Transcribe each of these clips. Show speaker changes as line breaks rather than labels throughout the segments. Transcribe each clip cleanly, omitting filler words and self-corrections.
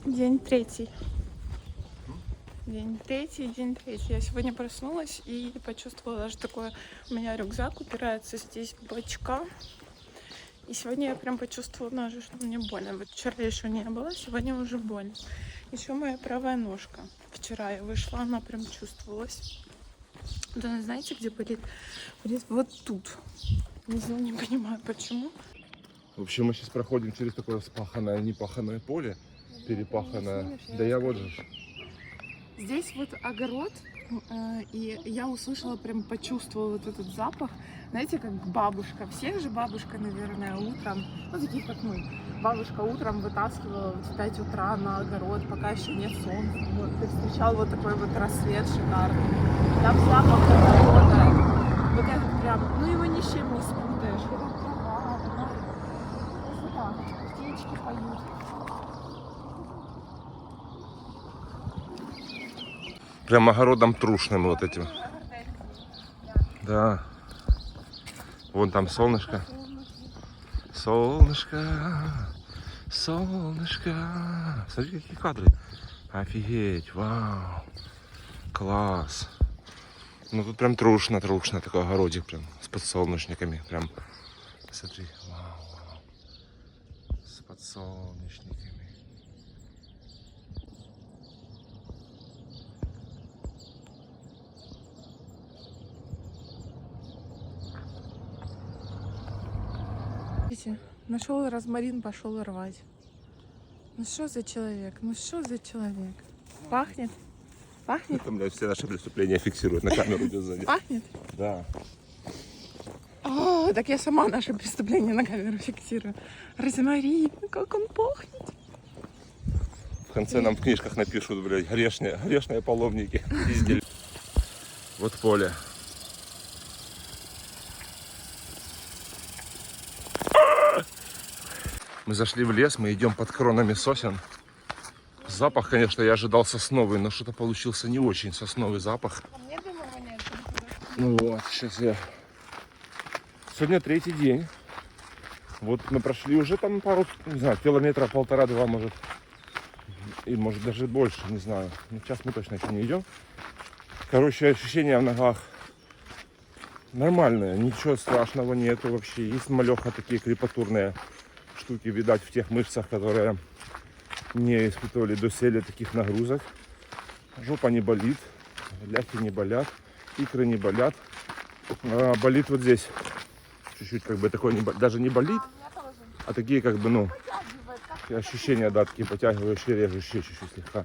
День третий. День третий. Я сегодня проснулась и почувствовала, что такое у меня рюкзак упирается здесь в бочка. И сегодня я прям почувствовала даже, что мне больно. Вот вчера еще не было, сегодня уже больно. Еще моя правая ножка. Вчера я вышла, она прям чувствовалась. Да, знаете, где болит? Болит вот тут. Не знаю, не понимаю, почему.
В общем, мы сейчас проходим через такое спаханное, непаханное поле, перепаханное. Да я вот же.
Здесь вот огород, и я услышала, прям почувствовала вот этот запах. Знаете, как бабушка, всех же бабушка, наверное, утром, ну таких как мы, бабушка утром вытаскивала вот в 5 утра на огород, пока еще нет солнца. Вот, ты встречал вот такой вот рассвет шикарный. Там запах огорода, вот этот прям, ну его ни с чем не спутаешь. Это трава, красота, птички поют.
Прям огородом трушным вот этим. Да. Вон там солнышко. Солнышко. Солнышко. Смотри, какие кадры. Офигеть, вау. Класс. Ну тут прям трушно такой огородик прям с подсолнечниками. Прям, смотри, вау. С подсолнечниками.
Видите, нашел розмарин, пошел рвать. Ну что за человек? Ну что за человек? Пахнет? Пахнет?
Там, блядь, все наши преступления фиксируют на камеру идет сзади.
Пахнет?
Да.
О, так я сама наше преступление на камеру фиксирую. Розмарин, как он пахнет.
В конце нам в книжках напишут, блядь, грешные паломники. Пиздели. Вот поле. Мы зашли в лес, мы идем под кронами сосен. Запах, конечно, я ожидал сосновый, но что-то получился не очень сосновый запах.
Мне дома воняет.
Ну вот, сейчас я... Сегодня третий день. Вот мы прошли уже там пару, не знаю, километра полтора-два, может. И может даже больше, не знаю. Но сейчас мы точно еще не идем. Короче, ощущения в ногах нормальные, ничего страшного нету вообще. Есть малеха такие крепатурные штуки, видать, в тех мышцах, которые не испытывали доселе таких нагрузок. Жопа не болит, ляхи не болят, икры не болят. Болит вот здесь. Чуть-чуть как бы такое, даже не болит, а такие как бы, ну, ощущения, да, такие потягивающие, режущие чуть-чуть слегка.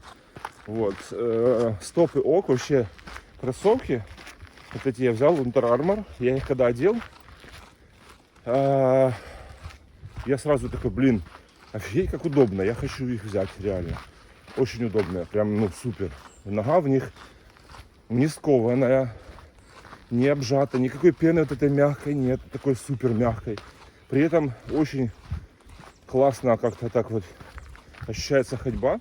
Вот. Стопы ок, вообще кроссовки. Вот эти я взял, Under Armour. Я их когда одел, я сразу такой, блин, офигеть, как удобно. Я хочу их взять, реально. Очень удобно, прям, ну, супер. Нога в них не скованная, не обжата, никакой пены вот этой мягкой нет, такой супер мягкой. При этом очень классно как-то так вот ощущается ходьба.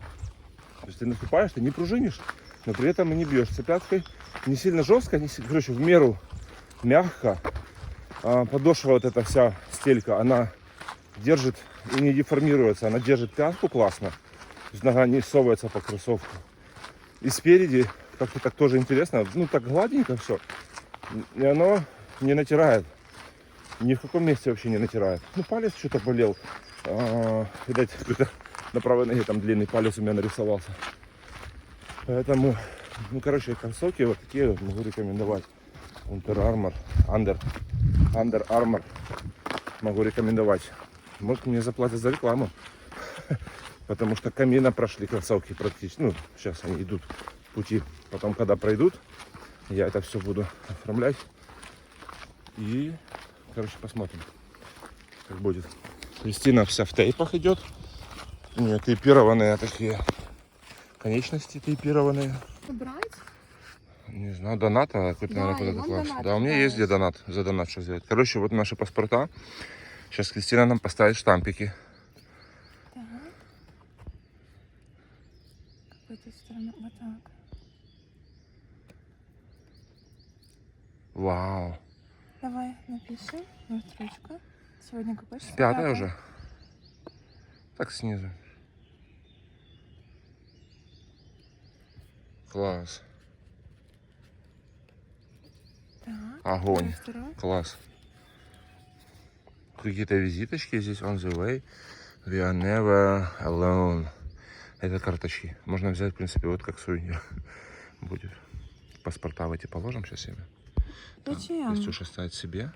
То есть ты наступаешь, ты не пружинишь, но при этом и не бьешься пяткой. Не сильно жестко, короче, в меру мягко. Подошва вот эта вся стелька, она держит и не деформируется, она держит пятку классно. То есть нога не совывается по кроссовку. И спереди как-то так тоже интересно, ну так гладенько все. И оно не натирает. Ни в каком месте вообще не натирает. Ну палец что-то болел. Видать, какой-то на правой ноге там длинный палец у меня нарисовался. Поэтому, ну короче, кроссовки вот такие вот могу рекомендовать. Under Armour могу рекомендовать. Может, мне заплатят за рекламу. Потому что камина прошли кроссовки практически. Ну, сейчас они идут в пути. Потом, когда пройдут, я это все буду оформлять. И, короче, посмотрим, как будет. Кристина вся в тейпах идет. У нее тейпированные такие конечности тейпированные.
Брать?
Не знаю, доната какой-то,
Да,
наверное,
и
куда-то
вон
класть.
донат
Да, у меня есть где донат, за донат что сделать. Короче, вот наши паспорта. Сейчас Кристина нам поставит штампики.
Так. Какой-то стороны, вот так.
Вау.
Давай напишем. Вот ручка. Сегодня какой число?
Пятая уже. Так снизу. Класс.
Так.
Огонь.
Второй.
Класс. Какие-то визиточки здесь on the way. We are never alone. Это карточки. Можно взять, в принципе, вот как сувенир. Будет. Паспорта в эти положим сейчас себе.
Зачем?
Настюша ставит себе.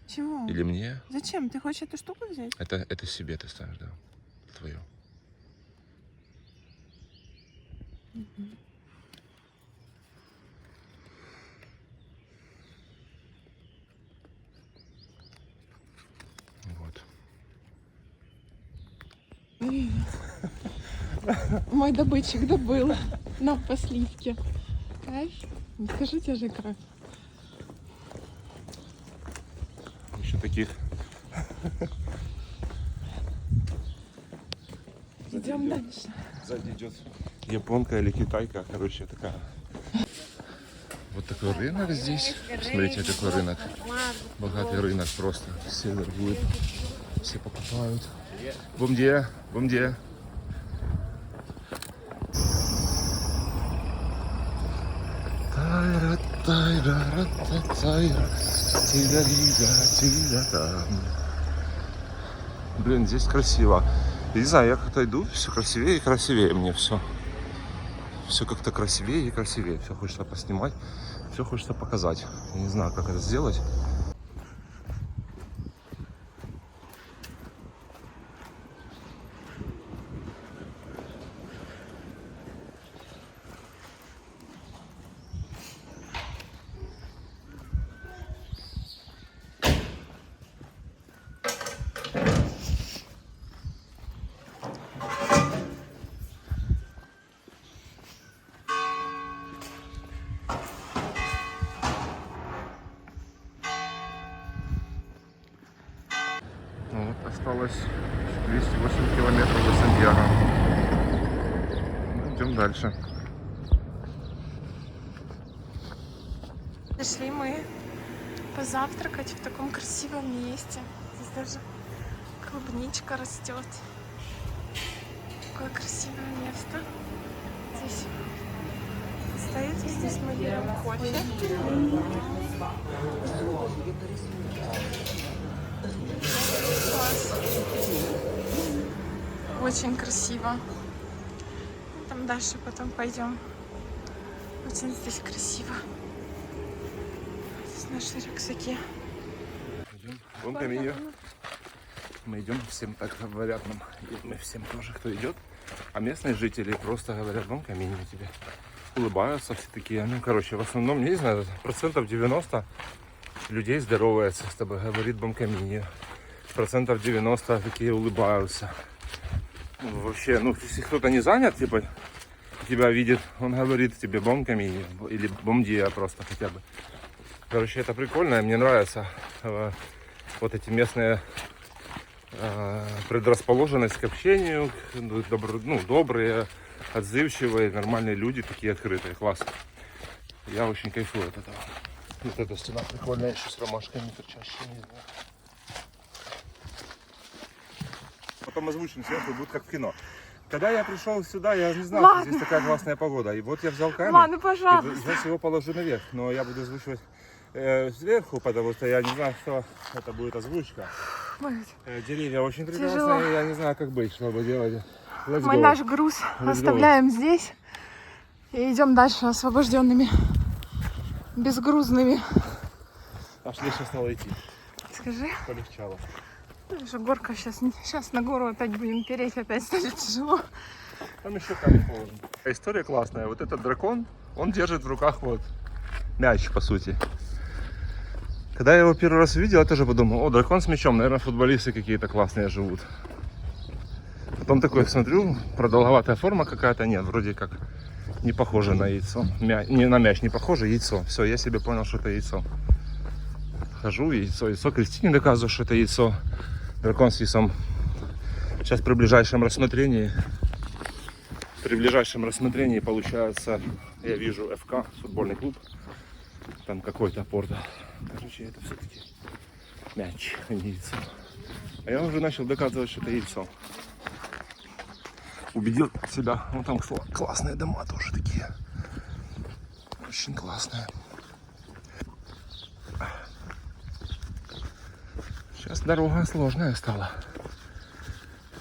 Чего?
Или мне.
Зачем? Ты хочешь эту штуку взять?
Это себе ты ставишь, да. Твою. Вот.
Мой добытчик добыл нам по сливке. Кайф. Не скажу тебе же кайф.
Еще таких.
Идем дальше.
Сзади идет японка или китайка, короче, такая. Вот такой рынок здесь. Смотрите, какой рынок. Богатый рынок просто. Все торгуют, все покупают. Бомдия, бомдия. Блин, здесь красиво. Я не знаю, я как-то иду, все красивее и красивее мне все. Все как-то красивее и красивее. Все хочется поснимать, все хочется показать. Я не знаю, как это сделать. Вот, осталось 208 километров до Сантьяго. Идем дальше.
Пришли мы позавтракать в таком красивом месте. Здесь даже клубничка растет. Такое красивое место. Здесь стоит, здесь мы берем кофе. Класс. Очень красиво. Там дальше потом пойдем. Очень здесь красиво. Здесь наши рюкзаки.
Идем. Вон камень. Мы идем, всем так говорят нам. И мы всем тоже, кто идет. А местные жители просто говорят, вон камень тебе. Улыбаются все такие. Ну, короче, в основном, не знаю, 90% людей здоровается с тобой, говорит бом-каминью. 90% такие улыбаются. Ну, вообще, ну, если кто-то не занят, типа, тебя видит, он говорит тебе бом-каминью. Или бомдия просто хотя бы. Короче, это прикольно, мне нравится вот эти местные предрасположенность к общению, добрые, отзывчивые, нормальные люди, такие открытые, классно. Я очень кайфую от этого. Вот эта стена прикольная, еще с ромашками торчащими. Потом озвучим сверху, будет как в кино. Когда я пришел сюда, я не знал, что здесь такая классная погода. И вот я взял камень,
Ладно, пожалуйста.
и сейчас его положу наверх. Но я буду озвучивать сверху, потому что я не знаю, что это будет озвучка. Деревья очень прекрасные, я не знаю, как быть, чтобы делать.
Мы наш груз оставляем здесь и идем дальше освобожденными, безгрузными.
Аж легче стало идти.
Скажи.
Полегчало.
Уже горка сейчас на гору опять будем переть, опять станет тяжело.
Там еще камень положен. История классная. Вот этот дракон, он держит в руках вот мяч, по сути. Когда я его первый раз увидел, я тоже подумал, о, дракон с мячом, наверное, футболисты какие-то классные живут. Потом такой смотрю, продолговатая форма какая-то, нет, вроде как не похоже на яйцо. Не на мяч, не похоже, яйцо. Все, я себе понял, что это яйцо. Хожу, яйцо. Кристине доказываю, что это яйцо. Дракон с яйцом. Сейчас при ближайшем рассмотрении получается, я вижу ФК, футбольный клуб. Там какой-то порт. Короче, это все-таки мяч, а не яйцо. А я уже начал доказывать, что это яйцо. Убедил себя. Вон там классные дома тоже такие. Очень классная. Сейчас дорога сложная стала.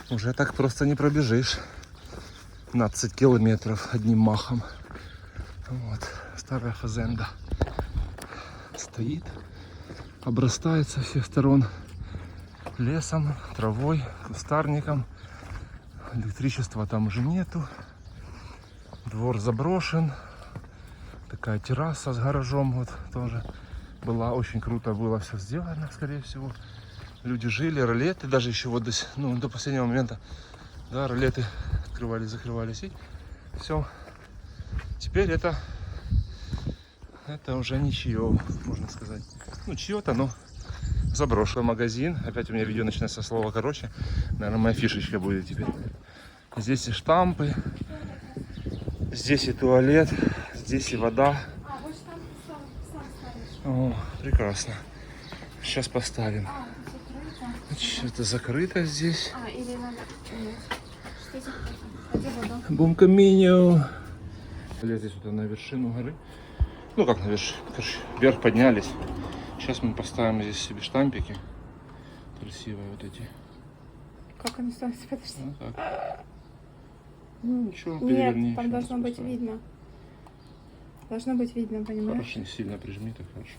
Уже так просто не пробежишь. 15 километров одним махом. Вот, старая фазенда стоит, обрастает со всех сторон лесом, травой, кустарником. Электричества там уже нету. Двор заброшен. Такая терраса с гаражом вот тоже была. Очень круто было все сделано, скорее всего. Люди жили, ролеты даже еще вот до последнего момента. Да, ролеты открывались, закрывались и все. Теперь это уже ничье, можно сказать. Ну, чье-то, но заброшен магазин. Опять у меня видео начинается со слова короче. Наверное, моя фишечка будет теперь. Здесь и штампы, здесь и туалет, здесь и вода. О, прекрасно. Сейчас поставим. Что-то закрыто здесь.
Или надо... Что закрыто? А где вода?
Бум-каминьо. Лезли сюда на вершину горы. Ну как на вершину, короче, вверх поднялись. Сейчас мы поставим здесь себе штампики. Красивые вот эти.
Как они ставятся? Подожди.
Вот так. Ну ничего,
Нет,
переверни.
там должно быть видно. Должно быть видно, понимаешь?
Хорошо, не сильно прижми, так хорошо.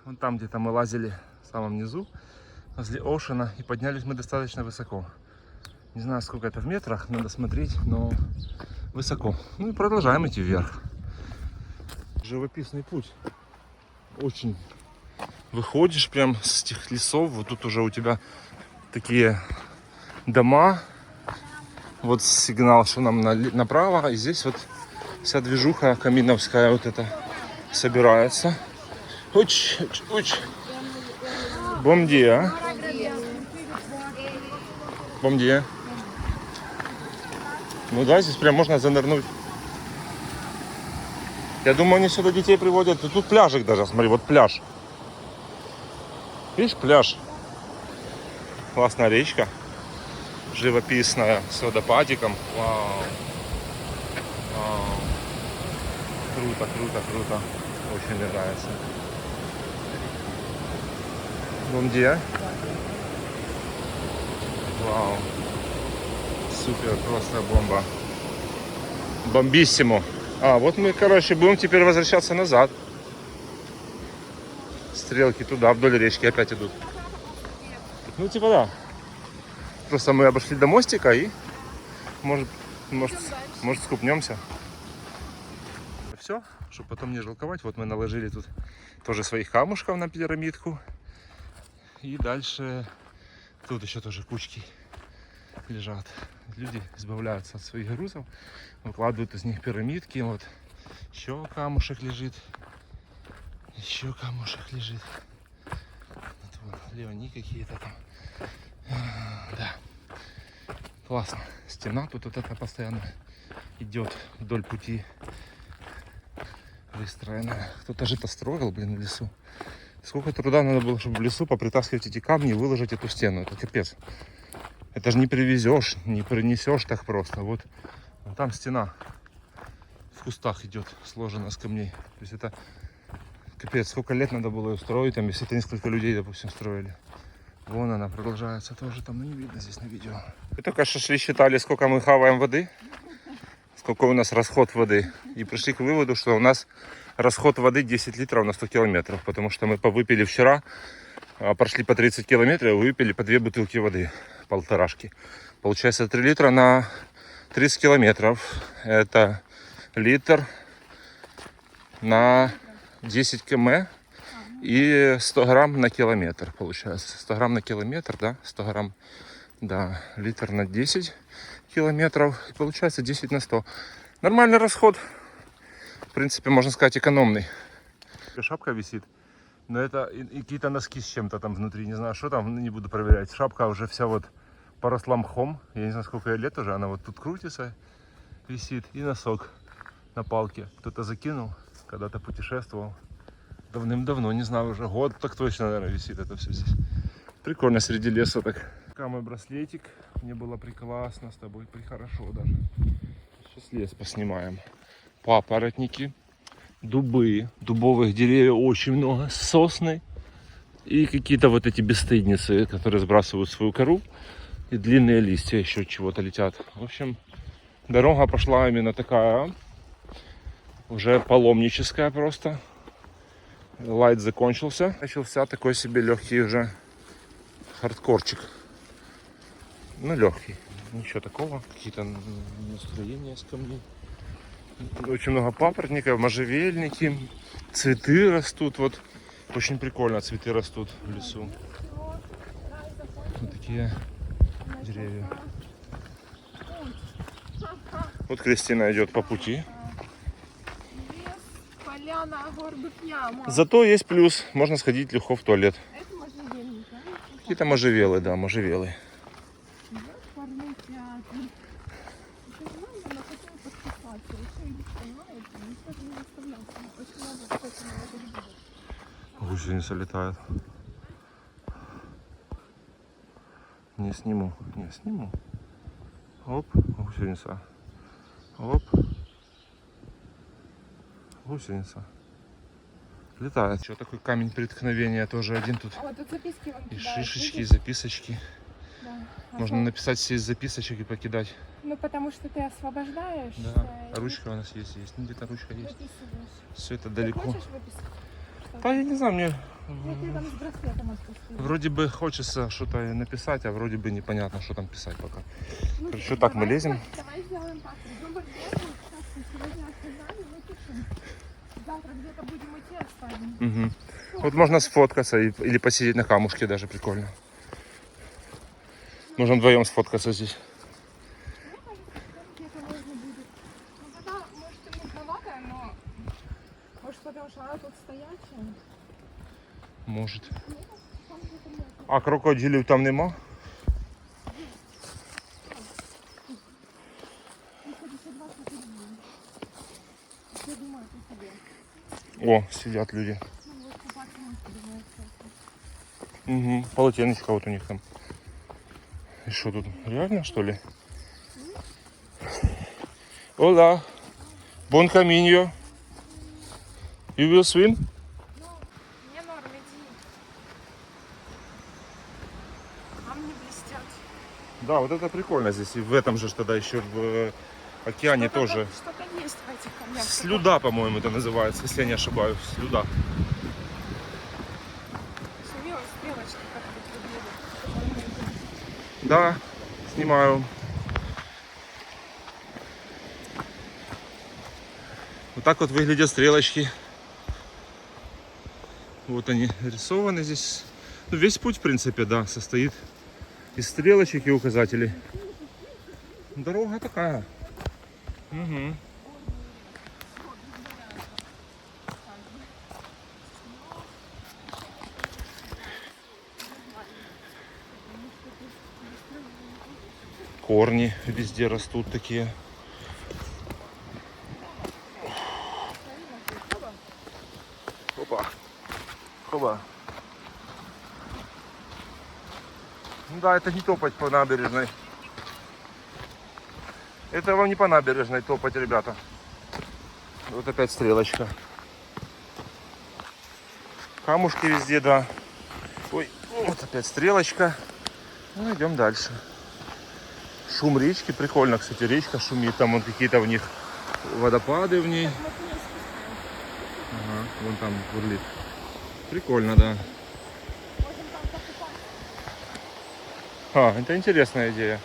Вон там где-то мы лазили в самом низу, возле Оушена, и поднялись мы достаточно высоко. Не знаю, сколько это в метрах, надо смотреть, но высоко. Ну и продолжаем идти вверх. Живописный путь. Очень. Выходишь прям с этих лесов, вот тут уже у тебя такие дома. Вот сигнал, что нам направо, и здесь вот вся движуха каминовская вот эта собирается. Уч. Бомдия. Бомдия. Ну да, здесь прям можно занырнуть. Я думаю, они сюда детей приводят. Тут пляжик даже, смотри, вот пляж. Видишь, пляж. Классная речка. Живописная, с водопадиком. Вау. Вау. Круто. Очень мне нравится. Бомдия. Вау. Супер, просто бомба. Бомбиссимо. А, вот мы, короче, будем теперь возвращаться назад. Стрелки туда, вдоль речки опять идут. Ну, типа да. Просто мы обошли до мостика и может скупнемся. Все, чтобы потом не жалковать. Вот мы наложили тут тоже своих камушков на пирамидку. И дальше тут еще тоже кучки лежат. Люди избавляются от своих грузов, выкладывают из них пирамидки. Вот еще камушек лежит. Еще камушек лежит. Вот леони какие-то там. Да. Классно. Стена тут вот это постоянно идет вдоль пути. Выстроена. Кто-то же это строил, блин, в лесу. Сколько труда надо было, чтобы в лесу попритаскивать эти камни и выложить эту стену. Это капец. Это же не привезешь, не принесешь так просто. Вот там стена в кустах идет, сложена с камней. То есть это капец, сколько лет надо было ее строить, там, если это несколько людей, допустим, строили. Вон она продолжается тоже, там, ну, не видно здесь на видео. Мы только что шли, считали, сколько мы хаваем воды, сколько у нас расход воды. И пришли к выводу, что у нас расход воды 10 литров на 100 километров. Потому что мы повыпили вчера, прошли по 30 километров и выпили по 2 бутылки воды, полторашки. Получается 3 литра на 30 километров. Это литр на 10 км. И 100 грамм на километр получается. 100 грамм на километр, да? 100 грамм, да. Литр на 10 километров. И получается 10 на 100. Нормальный расход. В принципе, можно сказать, экономный. Шапка висит. Но это и какие-то носки с чем-то там внутри. Не знаю, что там, не буду проверять. Шапка уже вся вот поросла мхом. Я не знаю, сколько ей лет уже. Она вот тут крутится, висит. И носок на палке. Кто-то закинул, когда-то путешествовал. Давным-давно, не знаю, уже год так точно, наверное, висит это все здесь. Прикольно среди леса так. Пока мой браслетик, мне было прекрасно с тобой, прихорошо даже. Сейчас лес поснимаем. Папоротники. дубы, дубовых деревьев очень много, сосны и какие-то вот эти бесстыдницы, которые сбрасывают свою кору, и длинные листья еще чего-то летят. В общем, дорога пошла именно такая, уже паломническая просто. Лайт закончился, начался такой себе легкий уже хардкорчик. Ну, легкий, ничего такого, какие-то настроения с камней. Очень много папоротников, можжевельники, цветы растут, вот очень прикольно цветы растут в лесу. Вот такие деревья. Вот Кристина идет по пути.
Лес, поляна, горбик, яма.
Зато есть плюс, можно сходить легко в туалет.
Это можжевельник, да?
Какие-то можжевелы, да, можжевелы.
Парный театр. Это надо, но хотела подписаться. Еще и понимаете, никто же не выставлялся. Очень много, кстати, молодых людей.
Гусеница летает. Не сниму, не сниму. Оп, гусеница. Оп. Гусеница. Летает. Еще такой камень преткновения тоже один тут.
А вот тут записки вам
И
кидают,
шишечки, и
видишь?
записочки.
Да.
Можно написать все из записочек и покидать.
Ну, потому что ты освобождаешь.
Да. А ручка у нас есть. Ну, где-то ручка есть.
Выписываешь.
Все это
Ты
далеко.
хочешь выписать?
Да, я не знаю, мне
Я тебе там с браслетом отпустила.
вроде бы хочется что-то написать, а вроде бы непонятно, что там писать пока.
Ну,
Короче, так мы
давай,
лезем.
Давай сделаем так. Придем в Альберт, сейчас сегодня отказали, выпишем. Завтра где-то будем идти, оставим.
Угу. Вот можно сфоткаться или посидеть на камушке даже прикольно. Можно вдвоем сфоткаться здесь.
Мне кажется, там где-то можно будет. Ну, вода, может, и мутноватая, но... Может, потому что она тут стоячая.
Может.
Нет, там где-то можно.
А крокодилів там нема?
Выходит, 20 рублей. Что думаешь о себе?
О, сидят люди.
Ну, вот купаться можно, думаю,
Угу. Полотенечко вот у них там. И что тут? Реально, что ли? Hola. Buen camino. You will swim?
Ну, мне норм, иди. Камни блестят.
Да, вот это прикольно здесь. И в этом же ж тогда еще в океане тоже.
Что-то есть в этих камнях.
Слюда, по-моему, это называется, если я не ошибаюсь. Слюда.
Сними стрелочки, как тут выглядит.
Да, снимаю. Вот так вот выглядят стрелочки. Вот они рисованы здесь. Ну, весь путь, в принципе, да, состоит из стрелочек и указателей. Дорога такая. Угу. Корни везде растут такие. Опа. Опа. Ну да, это не топать по набережной. Это вам не по набережной топать, ребята. Вот опять стрелочка. Камушки везде, да. Ой, вот опять стрелочка. Ну, идем дальше. Шум речки, прикольно, кстати, речка шумит, там вот какие-то в них водопады в ней. Ага, вон там бурлит. Прикольно, да. А, это интересная идея.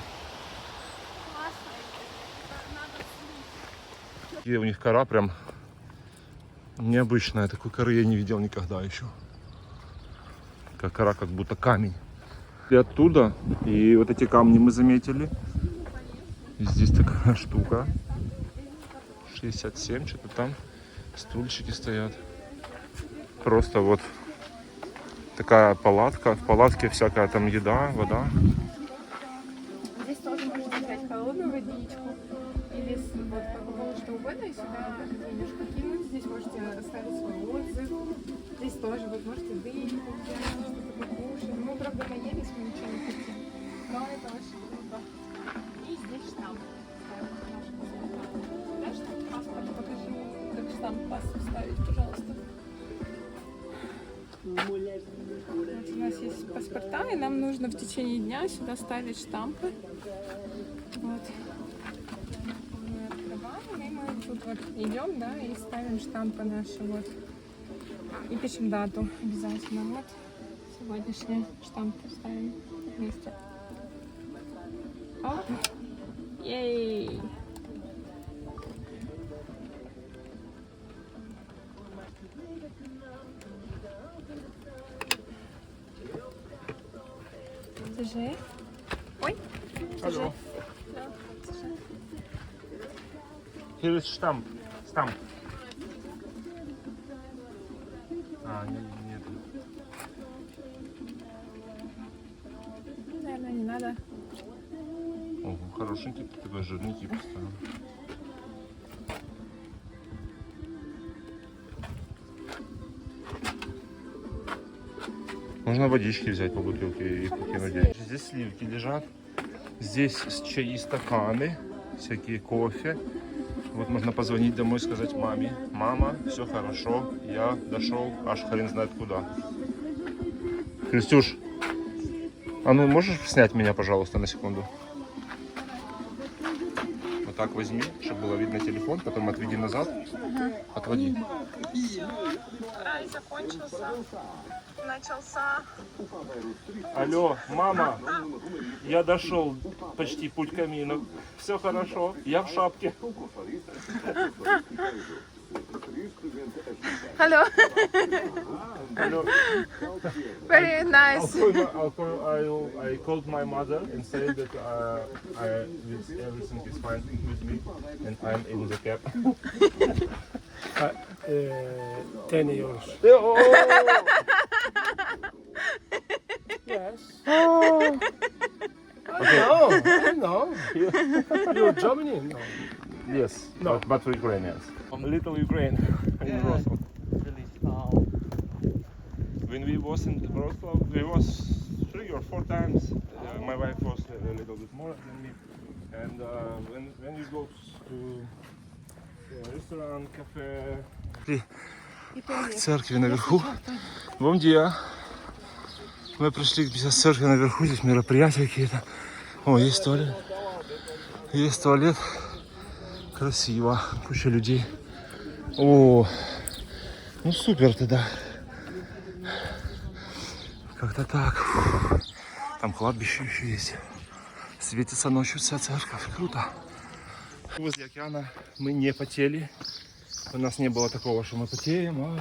И у них кора прям необычная. Такой коры я не видел никогда еще. Как кора, как будто камень. И оттуда, и вот эти камни мы заметили. И здесь такая штука. 67, что-то там. Стульчики стоят. Просто вот такая палатка. В палатке всякая там еда, вода.
Здесь тоже можно взять холодную водичку или вот какого что угодно и сюда денежку кинуть. Здесь можете оставить свой отзыв. Здесь тоже вот можете дыньку взять, что-то покушать. Мы, правда, наелись, мы ничего не хотим. Но это очень круто. И здесь штамп. Да, штамп? Паспорт покажи. Как штамп паспорт. поставить, пожалуйста. Вот у нас есть паспорта, и нам нужно в течение дня сюда ставить штампы. Вот. Мы открываем, и мы тут вот идем, да, и ставим штампы наши, вот. И пишем дату обязательно. Вот сегодняшний штамп ставим вместе. Оп. Ей! Держи. Ой. Держи.
Алло.
Да, держи.
Here is штамп. Штамп. А, нет.
Наверное, не надо.
Ого, хорошенький, такой жирный тип поставил. Можно водички взять по бутылке и покинуть деньги. Здесь сливки лежат. Здесь чаи, стаканы, всякие кофе. Вот можно позвонить домой и сказать маме: мама, все хорошо, я дошел аж хрен знает куда. Крестюш, а ну можешь снять меня, пожалуйста, на секунду? Вот так возьми, чтобы было видно телефон, потом отведи назад. Отводи.
Рай закончился. Начался.
Алло, мама, я дошел почти путь к камину. Все хорошо, я в шапке.
Hello.
Hello.
Very nice.
I called my mother and said that everything is fine with me and I'm in the cab.
10 euros.
Oh,
Yes.
okay.
I know. You're Germany? No.
Yes,
No.
but for Ukrainians. Little Ukraine in Wrocław. When we was in Wrocław, we was 3 or 4 times. My wife was a little bit more than me. And when we go to restaurant, cafe. К церкви наверху. Бом-дия. Мы пришли к церкви наверху, здесь мероприятия какие-то. О, есть туалет. Есть туалет. Красиво. Куча людей. О, ну супер тогда. Как-то так. Фу. Там кладбище еще есть. Светится ночью вся церковь. Круто. Возле океана мы не потели. У нас не было такого, что мы потеем.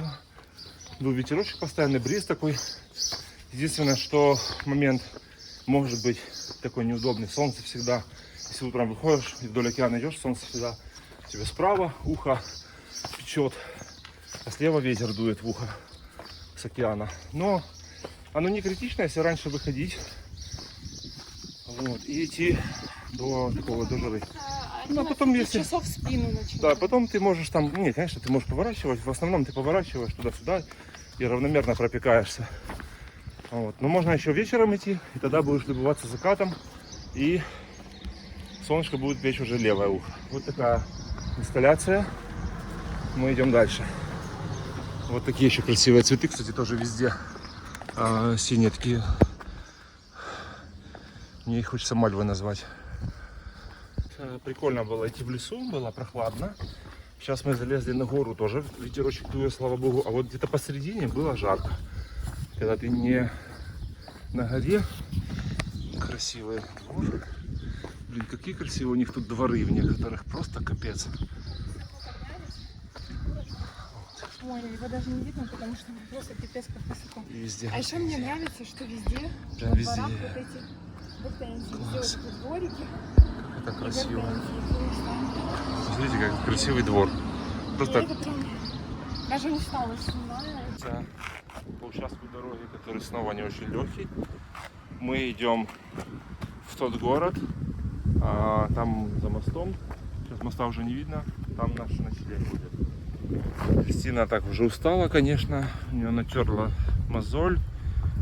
Был ветерочек, постоянный бриз такой. Единственное, что момент может быть такой неудобный. Солнце всегда, если утром выходишь и вдоль океана идешь, солнце всегда тебе справа, ухо печет, а слева ветер дует в ухо с океана. Но оно не критично, если раньше выходить, вот, и идти до такого, до жары. Ну, а потом, если...
Часов в спину начинает.
Да, потом ты можешь там, нет, конечно, ты можешь поворачивать, в основном ты поворачиваешь туда-сюда и равномерно пропекаешься. Вот. Но можно еще вечером идти, и тогда будешь любоваться закатом, и солнышко будет печь уже левое ухо. Вот такая инсталляция. Мы идем дальше. Вот такие еще красивые цветы, кстати, тоже везде синие такие. Мне их хочется мальвы назвать. Прикольно было идти в лесу, было прохладно. Сейчас мы залезли на гору, тоже ветерочек дует, слава богу. А вот где-то посередине было жарко. Когда ты не на горе. Красивые дворы. Блин, какие красивые у них тут дворы в некоторых. Просто капец.
Ой, его даже не видно, потому что просто пипец как высоко.
И везде.
А еще мне нравится, что везде
Прям
во
везде.
дворах вот эти гортензии. Везде вот эти дворики
Это
и
красиво.
гортензии. Просто.
Смотрите, как красивый двор. Просто
Я это прям даже устала снимаю.
по участку дороги, который снова не очень легкий. Мы идем в тот город, там за мостом. Сейчас моста уже не видно, там наш ночлег будет. Кристина так уже устала, конечно, у нее натерла мозоль,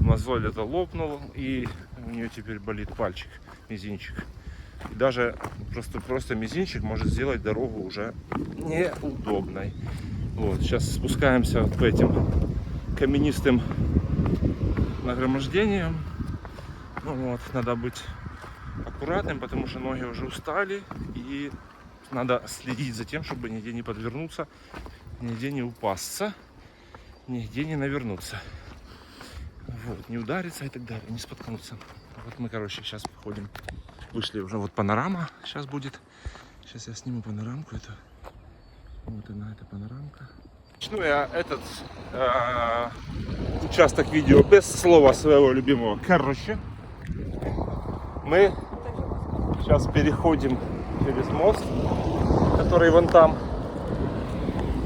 мозоль это лопнула, и у нее теперь болит пальчик, мизинчик. И даже просто мизинчик может сделать дорогу уже неудобной. Вот, сейчас спускаемся вот по этим каменистым нагромождениям. Ну вот, надо быть аккуратным, потому что ноги уже устали, и надо следить за тем, чтобы нигде не подвернуться, нигде не упасться, нигде не навернуться. Вот, не удариться и так далее, не споткнуться. Вот мы, короче, сейчас ходим. Вышли уже, вот панорама сейчас будет. Сейчас я сниму панорамку. Это вот она, эта панорамка. Начну я этот участок видео без слова своего любимого. Короче, мы сейчас переходим через мост, который вон там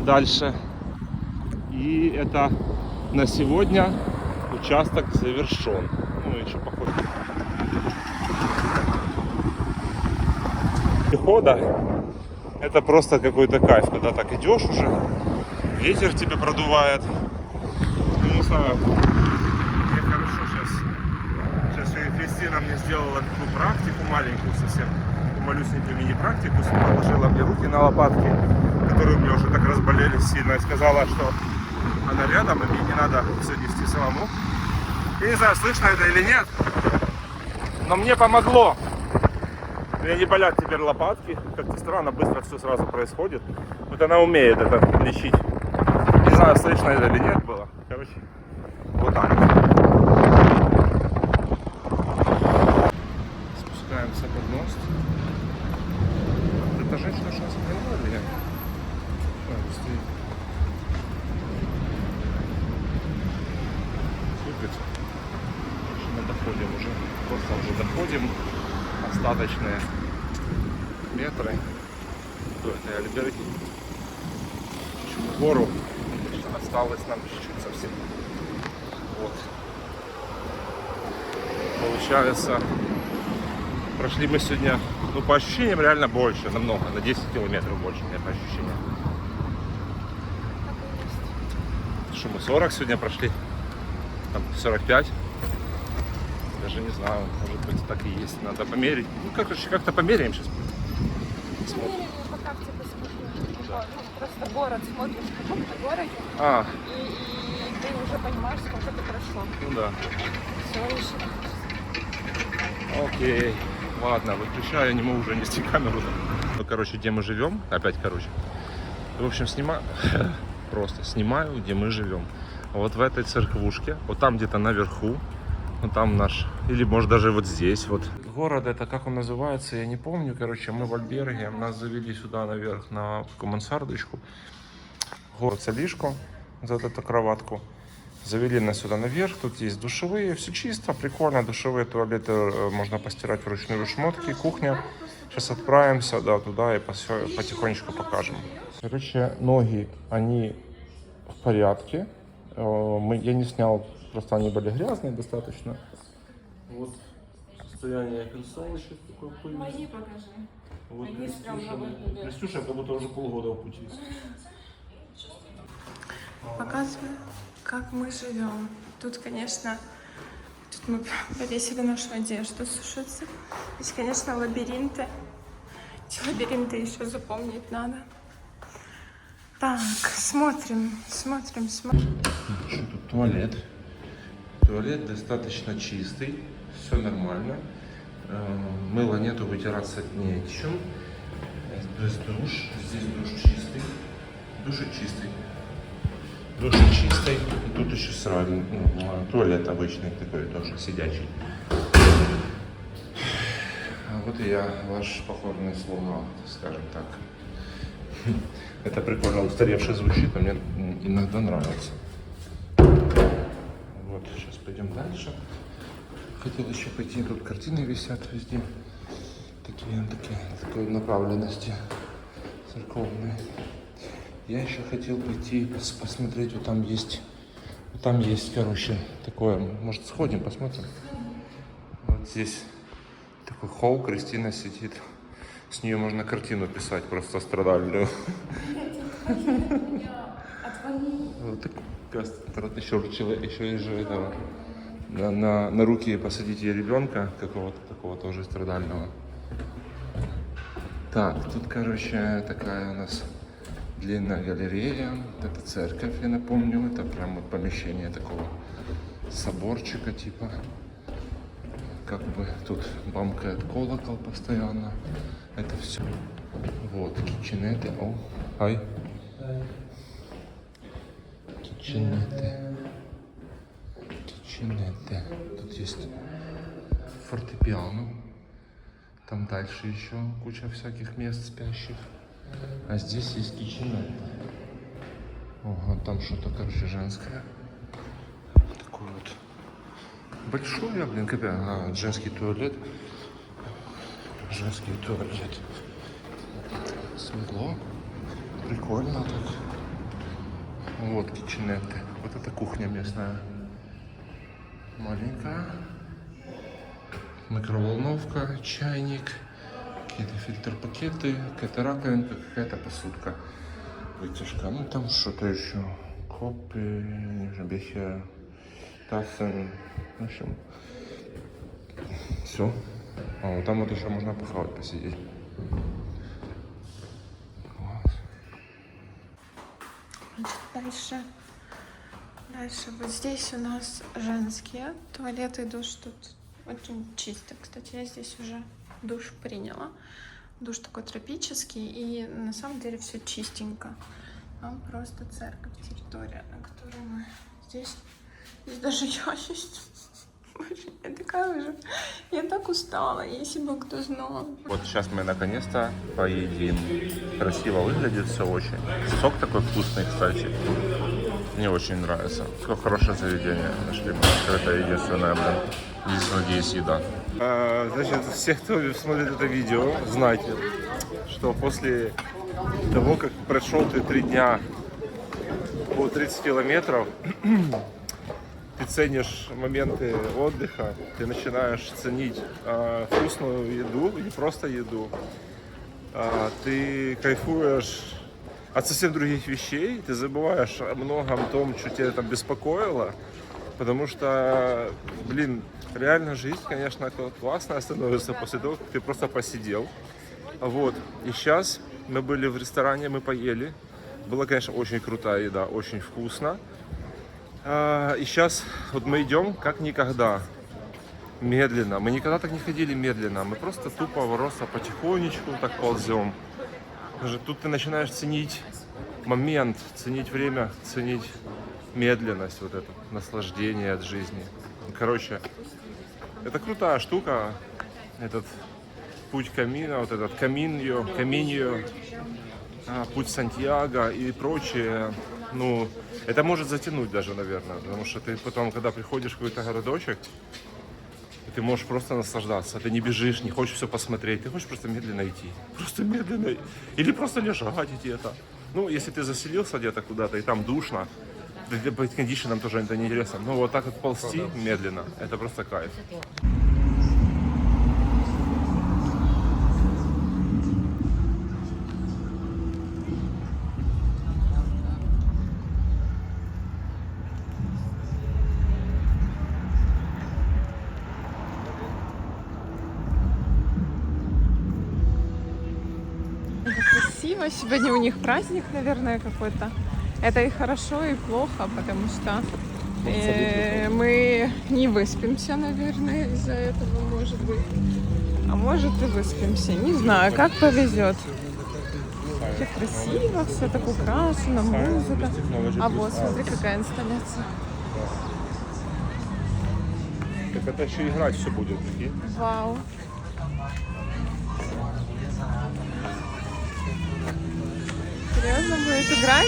дальше. И это на сегодня участок завершен. Ну, еще походу. Перехода это просто какой-то кайф, когда так идешь уже, ветер тебя продувает. Ну, не знаю, мне хорошо сейчас Кристина мне сделала такую практику маленькую совсем, малюсенькую мини-практику, положила мне руки на лопатки, которые у меня уже так разболелись сильно, и сказала, что она рядом, и мне не надо все нести самому. Я не знаю, слышно это или нет, но мне помогло. Мне не болят теперь лопатки. Как-то странно, быстро все сразу происходит. Вот она умеет это лечить. Не знаю, слышно это или нет было. Короче, вот так. Спускаемся под мост. Это женщина сейчас поняла или нет? Стоит. Слушайте. Мы доходим уже. Просто уже доходим. Остаточные метры до этой Альберги. Чуть-чуть в гору. Осталось нам чуть-чуть совсем. Вот. Получается, прошли мы сегодня, ну, по ощущениям реально больше, намного, на 10 километров больше, мне по ощущениям. Что мы 40 сегодня прошли? Там 45. Даже не знаю, может быть так и есть. Надо померить. Ну, короче, как-то померяем сейчас.
Померяем, пока в тебя смотрю. Да. Просто город, смотришь в каком-то городе, и ты уже понимаешь, сколько ты прошло.
Ну да.
Все, еще.
Окей. Ладно, выключаю, не могу уже нести камеру. Ну, короче, где мы живем. Опять, короче. В общем, снимаю. Просто снимаю, где мы живем. Вот в этой церквушке. Вот там где-то наверху. Вот там наш, или может даже вот здесь вот. Город это, как он называется, я не помню. Короче, мы в Альберге, нас завели сюда наверх на такую мансардочку. Город Салишко, за эту кроватку. Завели нас сюда наверх, тут есть душевые, все чисто, прикольно. Душевые туалеты, можно постирать вручную шмотки, кухня. Сейчас отправимся, да, туда и потихонечку покажем. Короче, ноги, они в порядке. Я не снял. Просто они были грязные достаточно. Вот состояние консолочек такой пыльный.
Мои покажи.
Вот
Они
Крестюша как будто уже полгода в пути.
Показываю, как мы живем. Тут, конечно, тут мы повесили нашу одежду сушиться. Здесь, конечно, лабиринты. Эти лабиринты еще запомнить надо. Так, смотрим.
Что тут туалет? Туалет достаточно чистый, все нормально. Мыла нету, вытираться нечем. Здесь душ, здесь душ чистый. Душ чистый. Душ чистый. И тут еще сразу туалет обычный такой тоже сидячий. А вот и я, ваш покорный слуга, скажем так. Это прикольно устаревше звучит, но мне иногда нравится. Вот, сейчас пойдем дальше. Хотел еще пойти, тут картины висят везде. Такой направленности церковной. Я еще хотел пойти посмотреть, вот там есть, короче, такое, может сходим, посмотрим. Вот здесь такой холл, Кристина сидит. С нее можно картину писать, просто страдальную. Вот так еще и же этого. На руки посадить ей ребенка, какого-то такого тоже страдального. Так, тут, короче, такая у нас длинная галерея. Вот это церковь, я напомню. Это прям вот помещение такого соборчика типа. Как бы тут бамкает колокол постоянно. Это все. Вот, китченеты. О, хай. Китченеты. Китченеты. Тут есть фортепиано. Там дальше еще куча всяких мест спящих. А здесь есть китченеты. Ого, там что-то, короче, женское. Такой вот. Большой, блин, капец. А, женский туалет. Женский туалет. Светло. Прикольно так. Вот китченеты. Вот это кухня местная. Маленькая. Микроволновка, чайник. Какие-то фильтр-пакеты. Какая-то раковинка, какая-то посудка. Вытяжка. Ну там что-то еще. Копи, бехер, тассен. В общем, все. А вот там вот еще можно похавать, посидеть.
Дальше вот здесь у нас женские туалеты и душ. Тут очень чисто. Кстати, я здесь уже душ приняла. Душ такой тропический, и на самом деле все чистенько. Там просто церковь, территория, на которой мы здесь даже я есть. Я такая уже, я так устала, если бы кто знал.
Вот сейчас мы наконец-то поедим. Красиво выглядит все очень. Сок такой вкусный, кстати. Мне очень нравится. Какое хорошее заведение нашли. Это единственное, блин. Здесь есть еда. Значит, все, кто смотрит это видео, знайте, что после того, как прошел ты 3 дня по 30 километров, ты ценишь моменты отдыха, ты начинаешь ценить вкусную еду, не просто еду. Ты кайфуешь от совсем других вещей, ты забываешь о многом том, что тебя там беспокоило, потому что, блин, реально жизнь, конечно, классная становится после того, как ты просто посидел. Вот, и сейчас мы были в ресторане, мы поели, была, конечно, очень крутая еда, очень вкусно. И сейчас вот мы идем как никогда, медленно. Мы никогда так не ходили медленно, мы просто тупо просто потихонечку так ползем. Тут ты начинаешь ценить момент, ценить время, ценить медленность, вот это наслаждение от жизни. Короче, это крутая штука, этот путь Камино, вот этот Каминьо, путь Сантьяго и прочее. Ну, это может затянуть даже, наверное, потому что ты потом, когда приходишь в какой-то городочек, ты можешь просто наслаждаться, ты не бежишь, не хочешь все посмотреть, ты хочешь просто медленно идти, просто медленно, или просто лежать где-то. Ну, если ты заселился где-то куда-то и там душно, под кондишеном тоже это неинтересно, но вот так вот ползти медленно, это просто кайф.
Красиво. Сегодня у них праздник, наверное, какой-то. Это и хорошо, и плохо, потому что мы не выспимся, наверное, из-за этого, может быть. А может и выспимся. Не знаю, как повезет. Все красиво, все так украшено, музыка. А вот, смотри, какая инсталляция.
Так это еще играть все будет, прикинь.
Вау. Серьезно будет играть?